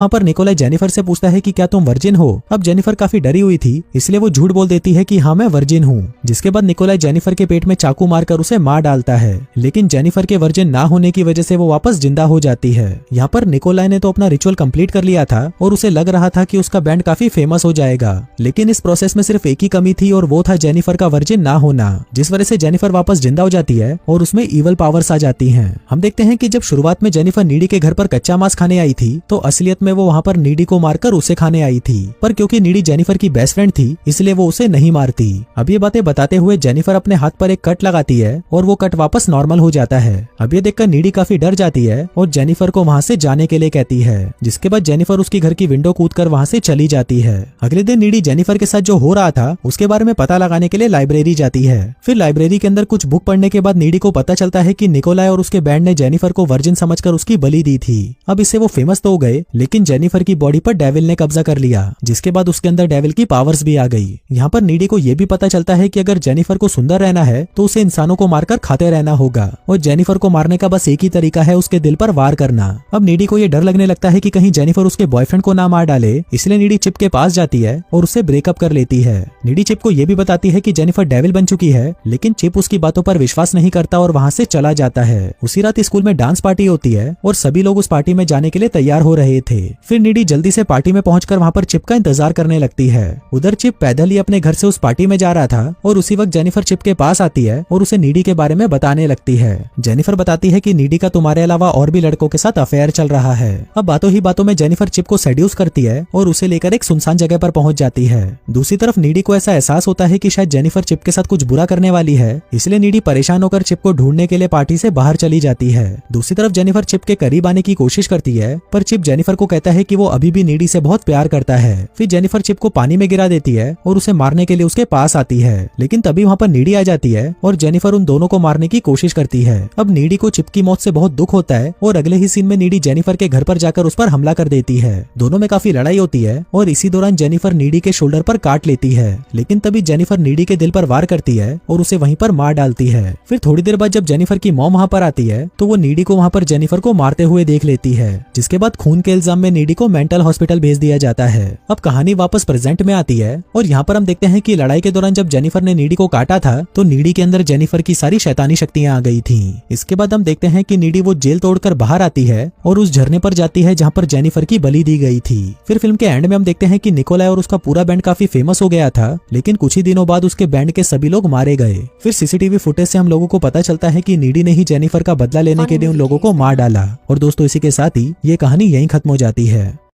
वहाँ पर Nikolai Jennifer से पूछता है कि क्या तुम वर्जिन हो। अब जेनिफर काफी डरी हुई थी, इसलिए वो झूठ बोल देती है कि हाँ मैं वर्जिन हूँ। जिसके बाद निकोलाई जेनिफर के पेट में चाकू मारकर उसे मार डालता है, लेकिन जेनिफर के वर्जिन ना होने की वजह से वो वापस जिंदा हो जाती है। यहाँ पर निकोलाई ने तो अपना रिचुअल कंप्लीट कर लिया था और उसे लग रहा था कि उसका बैंड काफी फेमस हो जाएगा, लेकिन इस प्रोसेस में सिर्फ एक ही कमी थी और वो था जेनिफर का वर्जिन ना होना, जिस वजह से जेनिफर वापस जिंदा हो जाती है और उसमें ईवल पावर्स आ जाती हैं। हम देखते हैं कि जब शुरुआत में जेनिफर नीडी के घर पर कच्चा मांस खाने आई थी तो असलियत में वो वहाँ पर नीडी को मारकर उसे खाने आई थी, पर क्योंकि नीडी जेनिफर की बेस्ट फ्रेंड थी इसलिए वो उसे नहीं मारती। अब ये बातें बताते हुए जेनिफर अपने हाथ पर एक कट लगाती है और वो कट वापस नॉर्मल हो जाता है। अब ये देखकर नीडी काफी डर जाती है और जेनिफर को वहाँ से जाने के लिए कहती है, जिसके बाद जेनिफर उसकी घर की विंडो कूदकर वहाँ से चली जाती है। अगले दिन नीडी जेनिफर के साथ जो हो रहा था उसके बारे में पता लगाने के लिए लाइब्रेरी जाती है। फिर लाइब्रेरी के अंदर कुछ बुक पढ़ने के बाद नीडी को पता चलता है कि निकोलाई और उसके बैंड ने जेनिफर को वर्जिन समझकर उसकी बलि दी थी। अब इससे वो फेमस तो हो गए, लेकिन जेनिफर की बॉडी पर डेविल ने कब्जा कर लिया, जिसके बाद उसके अंदर डेविल की पावर्स भी आ गई। यहाँ पर नीडी को ये भी पता चलता है कि अगर जेनिफर को सुंदर रहना है तो उसे इंसानों को मारकर खाते रहना होगा और जेनिफर को मारने का बस एक ही तरीका है, उसके दिल पर वार करना। अब नीडी को ये डर लगने लगता है कि कहीं जेनिफर उसके बॉयफ्रेंड को ना मार डाले, इसलिए नीडी चिप के पास जाती है और उससे ब्रेकअप कर लेती है। नीडी चिप को ये भी बताती है कि जेनिफर डेविल बन चुकी है, लेकिन चिप उसकी बातों पर विश्वास नहीं करता और वहाँ से चला जाता है। उसी रात स्कूल में डांस पार्टी होती है और सभी लोग उस पार्टी में जाने के लिए तैयार हो रहे थे। फिर नीडी जल्दी से पार्टी में पहुंचकर वहाँ पर चिप का इंतजार करने लगती है। उधर चिप पैदल ही अपने घर से उस पार्टी में जा रहा था और उसी वक्त जेनिफर चिप के पास आती है और उसे नीडी के बारे में बताने लगती है। जेनिफर बताती है कि नीडी का तुम्हारे अलावा और भी लड़कों के साथ अफेयर चल रहा है। अब बातों ही बातों में जेनिफर चिप को सेड्यूस करती है और उसे लेकर एक सुनसान जगह पर पहुंच जाती है। दूसरी तरफ नीडी को ऐसा एहसास होता है कि शायद जेनिफर चिप के साथ कुछ बुरा करने वाली है, इसलिए नीडी परेशान होकर चिप को ढूंढने के लिए पार्टी से बाहर चली जाती है। दूसरी तरफ जेनिफर चिप के करीब आने की कोशिश करती है, पर चिप जेनिफर को कहता है कि वो अभी भी नीडी से बहुत प्यार करता है। फिर जेनिफर चिप को पानी में गिरा देती है और उसे मारने के लिए उसके पास आती है, लेकिन तभी वहाँ पर नीडी आ जाती है और जेनिफर उन दोनों को मारने की कोशिश करती है। अब नीडी को चिप की मौत से बहुत दुख होता है और अगले ही सीन में नीडी जेनिफर के घर पर जाकर उस पर हमला कर देती है। दोनों में काफी लड़ाई होती है और इसी दौरान जेनिफर नीडी के शोल्डर पर काट लेती है, लेकिन तभी जेनिफर नीडी के दिल पर वार करती है और उसे वहीं पर मार डालती है। फिर थोड़ी देर बाद जब जेनिफर की मॉम वहाँ पर आती है तो वो नीडी को वहाँ पर जेनिफर को मारते हुए देख लेती है, जिसके बाद खून के इल्जाम में नीडी को मेंटल हॉस्पिटल भेज दिया जाता है। अब कहानी वापस प्रेजेंट में आती है और यहाँ पर हम देखते हैं कि लड़ाई के दौरान जब जेनिफर ने नीडी को काटा था तो नीडी के अंदर जेनिफर की सारी शैतानी शक्तियां आ गई थीं। इसके बाद हम देखते हैं कि नीडी वो जेल तोड़कर बाहर आती है और उस झरने पर जाती है जहाँ पर जेनिफर की बलि दी गई थी। फिर फिल्म के एंड में हम देखते हैं कि निकोलाई और उसका पूरा बैंड काफी फेमस हो गया था, लेकिन कुछ ही दिनों बाद उसके बैंड के सभी लोग मारे गए। फिर सीसीटीवी फुटेज से हम लोगों को पता चलता है कि नीडी ने ही जेनिफर का बदला लेने के लिए उन लोगों को मार डाला। और दोस्तों इसी के साथ ही ये कहानी यहीं खत्म हो जाती है।